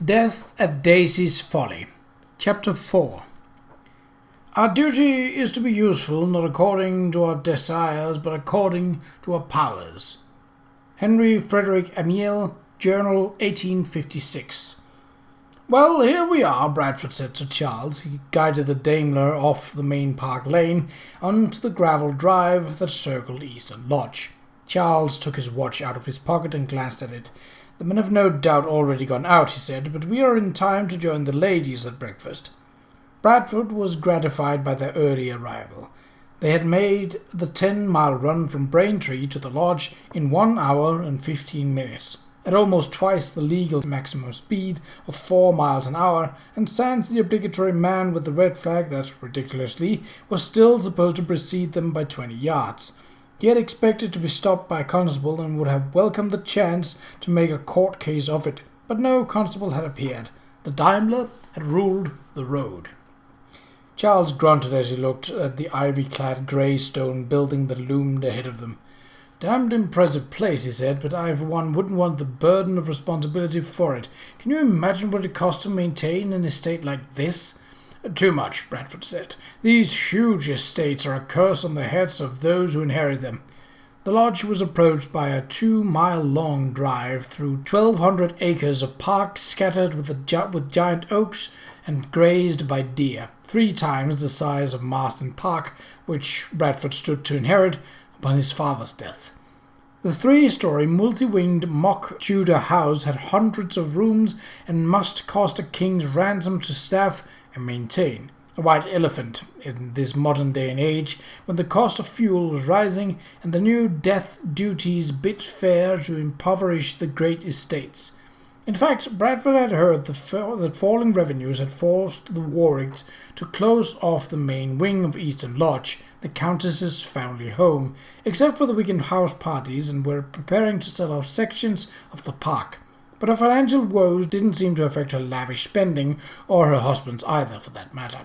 Death at Daisy's Folly. Chapter 4. Our duty is to be useful, not according to our desires, but according to our powers. Henry Frederick Amiel, Journal, 1856. Well, here we are, Bradford said to Charles. He guided the Daimler off the main park lane onto the gravel drive that circled Eastern Lodge. Charles took his watch out of his pocket and glanced at it. "The men have no doubt already gone out," he said, "but we are in time to join the ladies at breakfast." Bradford was gratified by their early arrival. They had made the 10-mile run from Braintree to the lodge in 1 hour and 15 minutes, at almost twice the legal maximum speed of 4 miles an hour, and sans the obligatory man with the red flag that, ridiculously, was still supposed to precede them by 20 yards. He had expected to be stopped by a constable and would have welcomed the chance to make a court case of it, but no constable had appeared. The Daimler had ruled the road. Charles grunted as he looked at the ivy-clad grey stone building that loomed ahead of them. "Damned impressive place," he said, "but I for one wouldn't want the burden of responsibility for it. Can you imagine what it costs to maintain an estate like this?" "Too much," Bradford said. "These huge estates are a curse on the heads of those who inherit them." The lodge was approached by a 2-mile-long drive through 1,200 acres of park scattered with giant oaks and grazed by deer, 3 times the size of Marsden Park, which Bradford stood to inherit upon his father's death. The 3-story, multi-winged mock Tudor house had hundreds of rooms and must cost a king's ransom to staff and maintain. A white elephant in this modern day and age, when the cost of fuel was rising and the new death duties bid fair to impoverish the great estates. In fact, Bradford had heard that falling revenues had forced the Warwicks to close off the main wing of Eastern Lodge, the Countess's family home, except for the weekend house parties, and were preparing to sell off sections of the park. But her financial woes didn't seem to affect her lavish spending, or her husband's either, for that matter.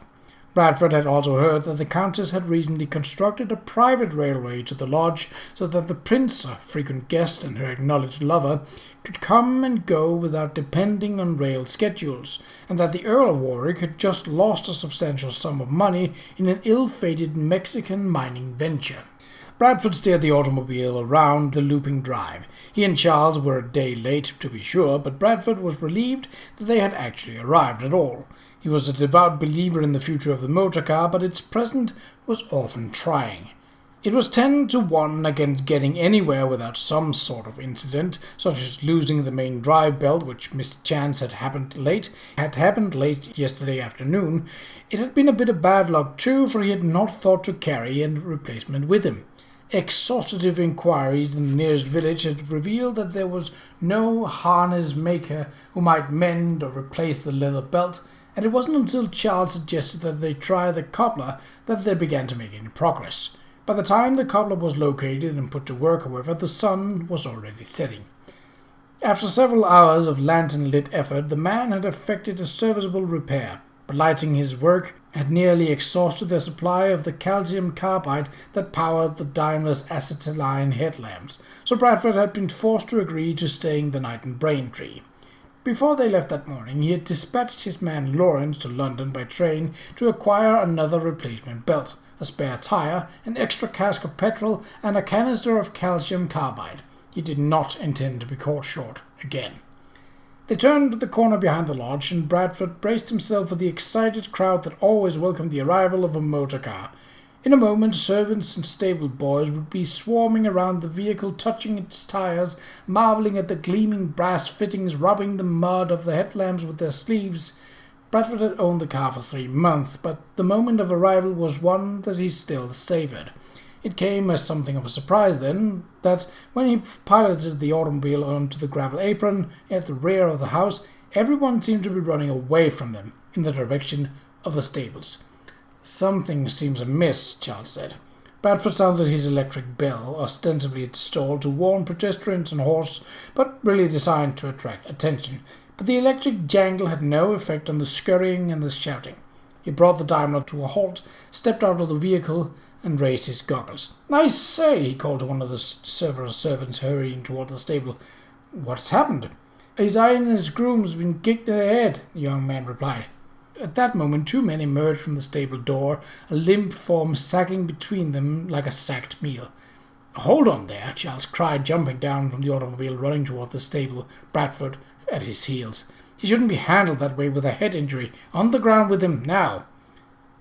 Bradford had also heard that the Countess had recently constructed a private railway to the lodge so that the Prince, a frequent guest and her acknowledged lover, could come and go without depending on rail schedules, and that the Earl of Warwick had just lost a substantial sum of money in an ill-fated Mexican mining venture. Bradford steered the automobile around the looping drive. He and Charles were a day late, to be sure, but Bradford was relieved that they had actually arrived at all. He was a devout believer in the future of the motor car, but its present was often trying. It was 10 to 1 against getting anywhere without some sort of incident, such as losing the main drive belt, which mischance had happened late yesterday afternoon. It had been a bit of bad luck too, for he had not thought to carry a replacement with him. Exhaustive inquiries in the nearest village had revealed that there was no harness maker who might mend or replace the leather belt, and it wasn't until Charles suggested that they try the cobbler that they began to make any progress. By the time the cobbler was located and put to work, however, the sun was already setting. After several hours of lantern-lit effort, the man had effected a serviceable repair, but lighting his work had nearly exhausted their supply of the calcium carbide that powered the Daimler's acetylene headlamps, so Bradford had been forced to agree to staying the night in Braintree. Before they left that morning, he had dispatched his man Lawrence to London by train to acquire another replacement belt, a spare tire, an extra cask of petrol, and a canister of calcium carbide. He did not intend to be caught short again. They turned the corner behind the lodge, and Bradford braced himself for the excited crowd that always welcomed the arrival of a motor car. In a moment, servants and stable boys would be swarming around the vehicle, touching its tires, marvelling at the gleaming brass fittings, rubbing the mud of the headlamps with their sleeves. Bradford had owned the car for 3 months, but the moment of arrival was one that he still savoured. It came as something of a surprise, then, that when he piloted the automobile onto the gravel apron at the rear of the house, everyone seemed to be running away from them, in the direction of the stables. "Something seems amiss," Charles said. Bradford sounded his electric bell, ostensibly installed to warn pedestrians and horse, but really designed to attract attention. But the electric jangle had no effect on the scurrying and the shouting. He brought the Daimler to a halt, stepped out of the vehicle, and raised his goggles. "I say," he called to one of the several servants hurrying toward the stable, "what's happened?" His Highness' groom's been kicked in the head, the young man replied. At that moment 2 men emerged from the stable door, a limp form sagging between them like a sacked meal. "Hold on there," Charles cried, jumping down from the automobile, running toward the stable, Bradford at his heels. "He shouldn't be handled that way with a head injury. On the ground with him, now!"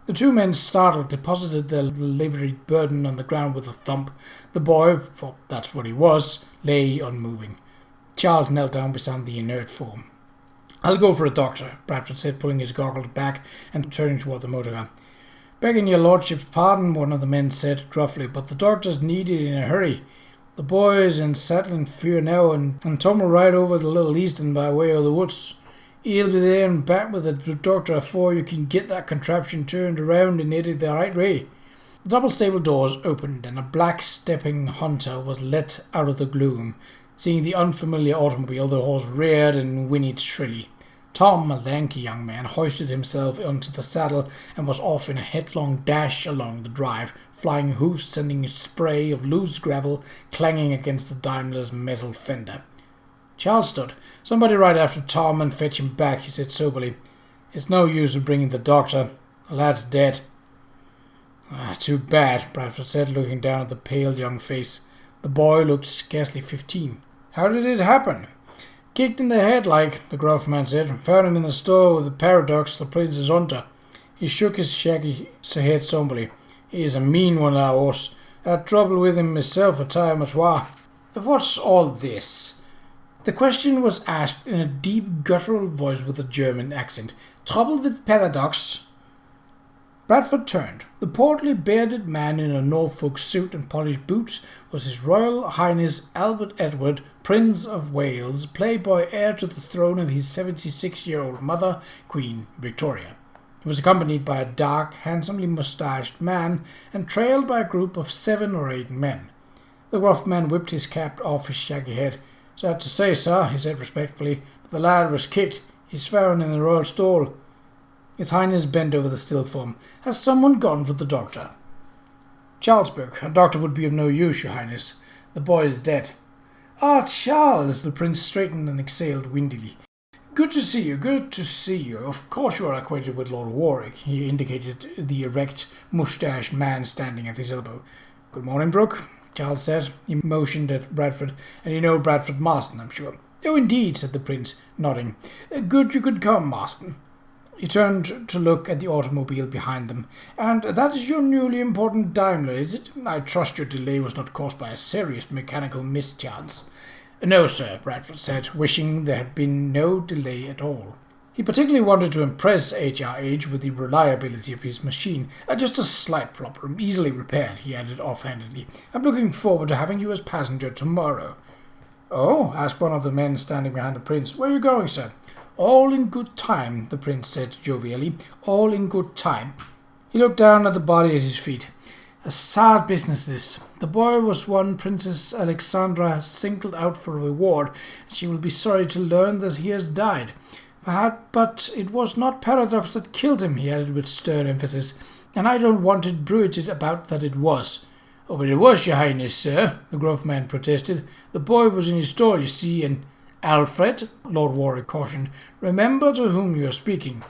The 2 men, startled, deposited their liveried burden on the ground with a thump. The boy, for that's what he was, lay unmoving. Charles knelt down beside the inert form. "I'll go for a doctor," Bradford said, pulling his goggles back and turning toward the motor car. "Begging your lordship's pardon," one of the men said gruffly, "but the doctor's needed in a hurry. The boy's in settling fear now and tumble right over the Little Easton by way of the woods. He'll be there and back with the doctor afore you can get that contraption turned around and headed the right way." The double stable doors opened and a black-stepping hunter was let out of the gloom. Seeing the unfamiliar automobile, the horse reared and whinnied shrilly. Tom, a lanky young man, hoisted himself onto the saddle and was off in a headlong dash along the drive, flying hoofs sending a spray of loose gravel clanging against the Daimler's metal fender. Charles stood. "Somebody ride after Tom and fetch him back," he said soberly. "It's no use of bringing the doctor. The lad's dead." Too bad," Bradford said, looking down at the pale young face. The boy looked scarcely 15. "How did it happen?" "Kicked in the head, like," the gruff man said. "Found him in the store with the Paradox, the prince's hunter." He shook his shaggy head somberly. "He's a mean one, that horse. Had trouble with him myself a time or twa." "What's all this?" The question was asked in a deep, guttural voice with a German accent. "Trouble with Paradox?" Bradford turned. The portly, bearded man in a Norfolk suit and polished boots was His Royal Highness Albert Edward, Prince of Wales, playboy heir to the throne of his 76-year-old mother, Queen Victoria. He was accompanied by a dark, handsomely moustached man and trailed by a group of 7 or 8 men. The gruff man whipped his cap off his shaggy head. "Sad to say, sir," he said respectfully, "but the lad was kicked. He's found in the royal stall." His Highness bent over the still form. "Has someone gone for the doctor?" Charles spoke. "A doctor would be of no use, your Highness. The boy is dead." "Ah, Charles!" The prince straightened and exhaled windily. "Good to see you, good to see you. Of course you are acquainted with Lord Warwick." He indicated the erect, moustached man standing at his elbow. "Good morning, Brooke," Charles said. He motioned at Bradford. "And you know Bradford Marston, I'm sure." "Oh, indeed," said the prince, nodding. "Good you could come, Marston." He turned to look at the automobile behind them. "And that is your newly important Daimler, is it? I trust your delay was not caused by a serious mechanical mischance." "No, sir," Bradford said, wishing there had been no delay at all. He particularly wanted to impress HRH with the reliability of his machine. "Just a slight problem, easily repaired," he added offhandedly. "I'm looking forward to having you as passenger tomorrow." "Oh?" asked one of the men standing behind the prince. "Where are you going, sir?" "All in good time," the prince said jovially. "All in good time." He looked down at the body at his feet. "A sad business this. The boy was one Princess Alexandra has singled out for a reward. She will be sorry to learn that he has died. But it was not Paradox that killed him," he added with stern emphasis, "and I don't want it bruited about that it was." "Oh, but it was, your Highness, sir," the gruff man protested. "The boy was in his stall, you see, and—" "Alfred," Lord Warwick cautioned, "remember to whom you are speaking."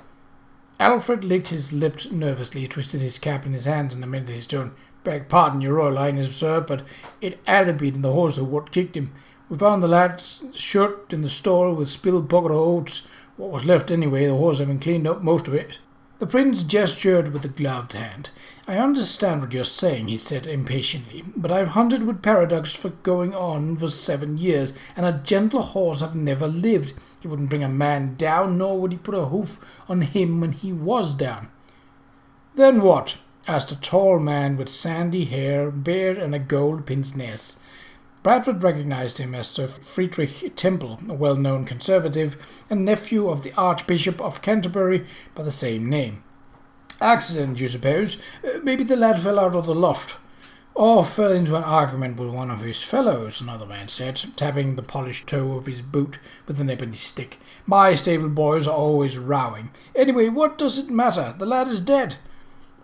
Alfred licked his lips nervously, twisted his cap in his hands, and amended his tone. "Beg pardon, your Royal Highness, sir, but it had been the horse who what kicked him. We found the lad's shirt in the stall with spilled bucket of oats. What was left anyway, the horse having cleaned up most of it." The prince gestured with a gloved hand. "I understand what you're saying," he said impatiently, "but I've hunted with Paradox for going on for 7 years, and a gentler horse have never lived. He wouldn't bring a man down, nor would he put a hoof on him when he was down." "Then what?" asked a tall man with sandy hair, beard, and a gold pince nez. Bradford recognized him as Sir Friedrich Temple, a well-known conservative, and nephew of the Archbishop of Canterbury by the same name. "Accident, you suppose? Maybe the lad fell out of the loft." "Or fell into an argument with one of his fellows," another man said, tapping the polished toe of his boot with an ebony stick. "My stable boys are always rowing. Anyway, what does it matter? The lad is dead."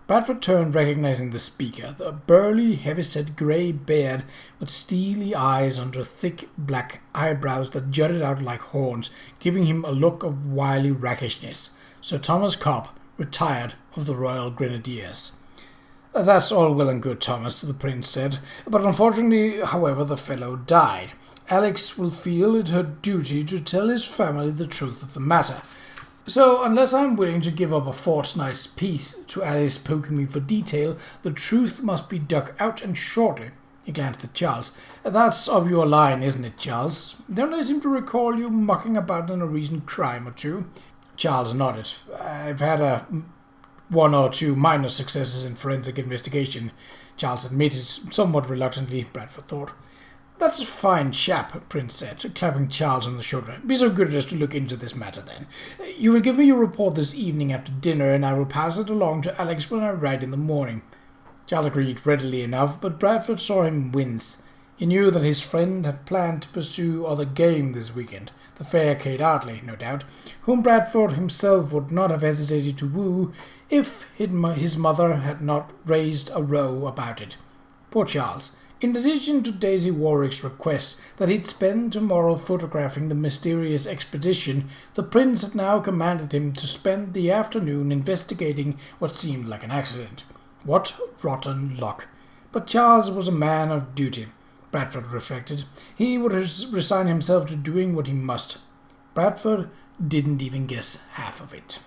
Bradford turned, recognizing the speaker, the burly, heavy-set grey beard with steely eyes under thick black eyebrows that jutted out like horns, giving him a look of wily rackishness. Sir Thomas Cobb, retired of the Royal Grenadiers. "That's all well and good, Thomas," the prince said, "but unfortunately, however, the fellow died. Alex will feel it her duty to tell his family the truth of the matter. So, unless I'm willing to give up a fortnight's peace to Alice poking me for detail, the truth must be dug out, and shortly." He glanced at Charles. "That's up your line, isn't it, Charles? Don't I seem to recall you mucking about in a recent crime or two?" Charles nodded. "I've had one or two minor successes in forensic investigation," Charles admitted, somewhat reluctantly, Bradford thought. "That's a fine chap," Prince said, clapping Charles on the shoulder. "Be so good as to look into this matter, then. You will give me your report this evening after dinner, and I will pass it along to Alex when I write in the morning." Charles agreed readily enough, but Bradford saw him wince. He knew that his friend had planned to pursue other game this weekend, the fair Qa'Rajh, no doubt, whom Bradford himself would not have hesitated to woo if his mother had not raised a row about it. Poor Charles. In addition to Daisy Warwick's request that he'd spend tomorrow photographing the mysterious expedition, the prince had now commanded him to spend the afternoon investigating what seemed like an accident. What rotten luck! But Charles was a man of duty, Bradford reflected. He would resign himself to doing what he must. Bradford didn't even guess half of it.